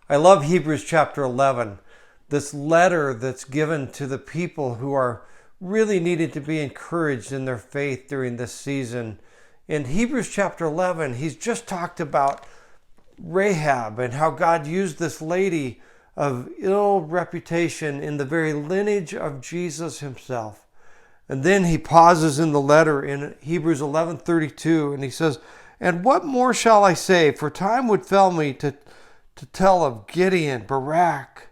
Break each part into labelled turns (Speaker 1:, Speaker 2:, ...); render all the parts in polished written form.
Speaker 1: I love Hebrews chapter 11, this letter that's given to the people who are really needing to be encouraged in their faith during this season. In Hebrews chapter 11, he's just talked about Rahab and how God used this lady of ill reputation in the very lineage of Jesus himself. And then he pauses in the letter in Hebrews 11:32 and he says, "And what more shall I say? For time would fail me to tell of Gideon, Barak,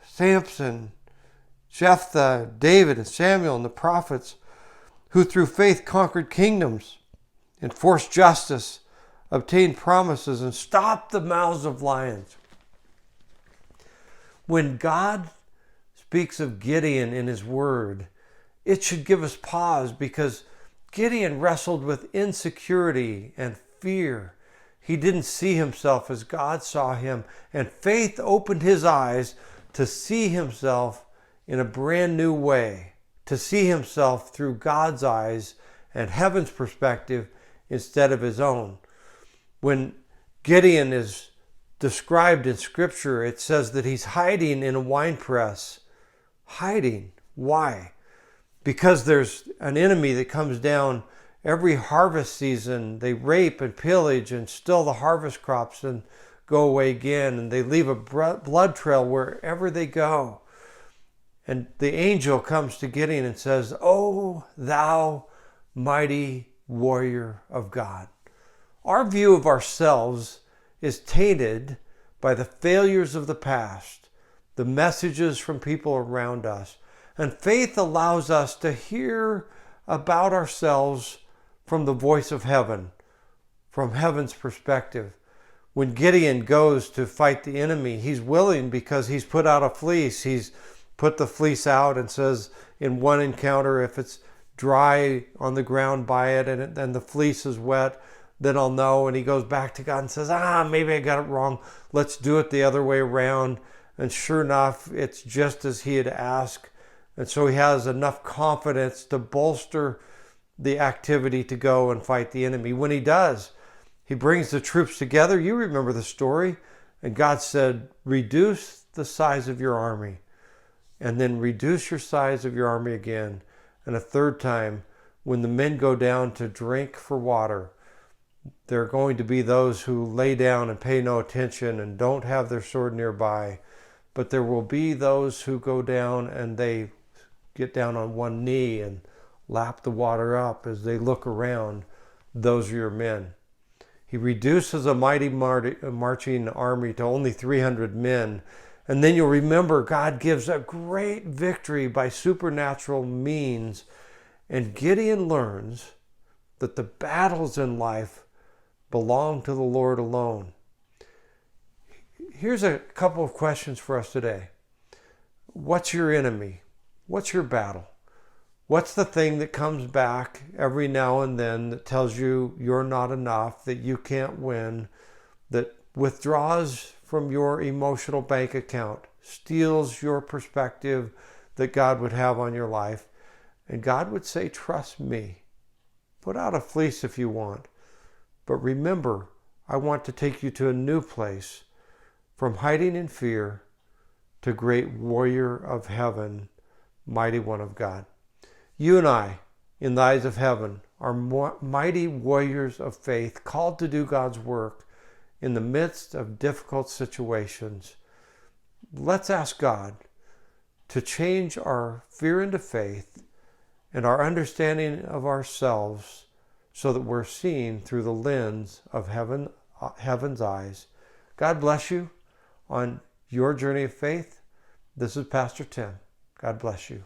Speaker 1: Samson, Jephthah, David, and Samuel, and the prophets, who through faith conquered kingdoms, enforced justice, obtained promises, and stopped the mouths of lions." When God speaks of Gideon in his word, it should give us pause, because Gideon wrestled with insecurity and fear. He didn't see himself as God saw him, and faith opened his eyes to see himself in a brand new way, to see himself through God's eyes and heaven's perspective instead of his own. When Gideon is described in Scripture, it says that he's hiding in a wine press. Hiding. Why? Because there's an enemy that comes down every harvest season. They rape and pillage and steal the harvest crops and go away again. And they leave a blood trail wherever they go. And the angel comes to Gideon and says, "O thou mighty warrior of God." Our view of ourselves is tainted by the failures of the past, the messages from people around us. And faith allows us to hear about ourselves from the voice of heaven, from heaven's perspective. When Gideon goes to fight the enemy, he's willing because he's put out a fleece. He's put the fleece out and says in one encounter, if it's dry on the ground by it and the fleece is wet, then I'll know. And he goes back to God and says, maybe I got it wrong. Let's do it the other way around. And sure enough, it's just as he had asked. And so he has enough confidence to bolster the activity to go and fight the enemy. When he does, he brings the troops together. You remember the story. And God said, reduce the size of your army. And then reduce your size of your army again. And a third time, when the men go down to drink for water, there are going to be those who lay down and pay no attention and don't have their sword nearby. But there will be those who go down and they get down on one knee and lap the water up as they look around. Those are your men. He reduces a mighty marching army to only 300 men. And then you'll remember God gives a great victory by supernatural means. And Gideon learns that the battles in life belong to the Lord alone. Here's a couple of questions for us today. What's your enemy? What's your battle? What's the thing that comes back every now and then that tells you you're not enough, that you can't win, that withdraws from your emotional bank account, steals your perspective that God would have on your life? And God would say, trust me. Put out a fleece if you want. But remember, I want to take you to a new place, from hiding in fear to great warrior of heaven, mighty one of God. You and I, in the eyes of heaven, are mighty warriors of faith, called to do God's work in the midst of difficult situations. Let's ask God to change our fear into faith and our understanding of ourselves so that we're seen through the lens of heaven's eyes. God bless you on your journey of faith. This is Pastor Tim. God bless you.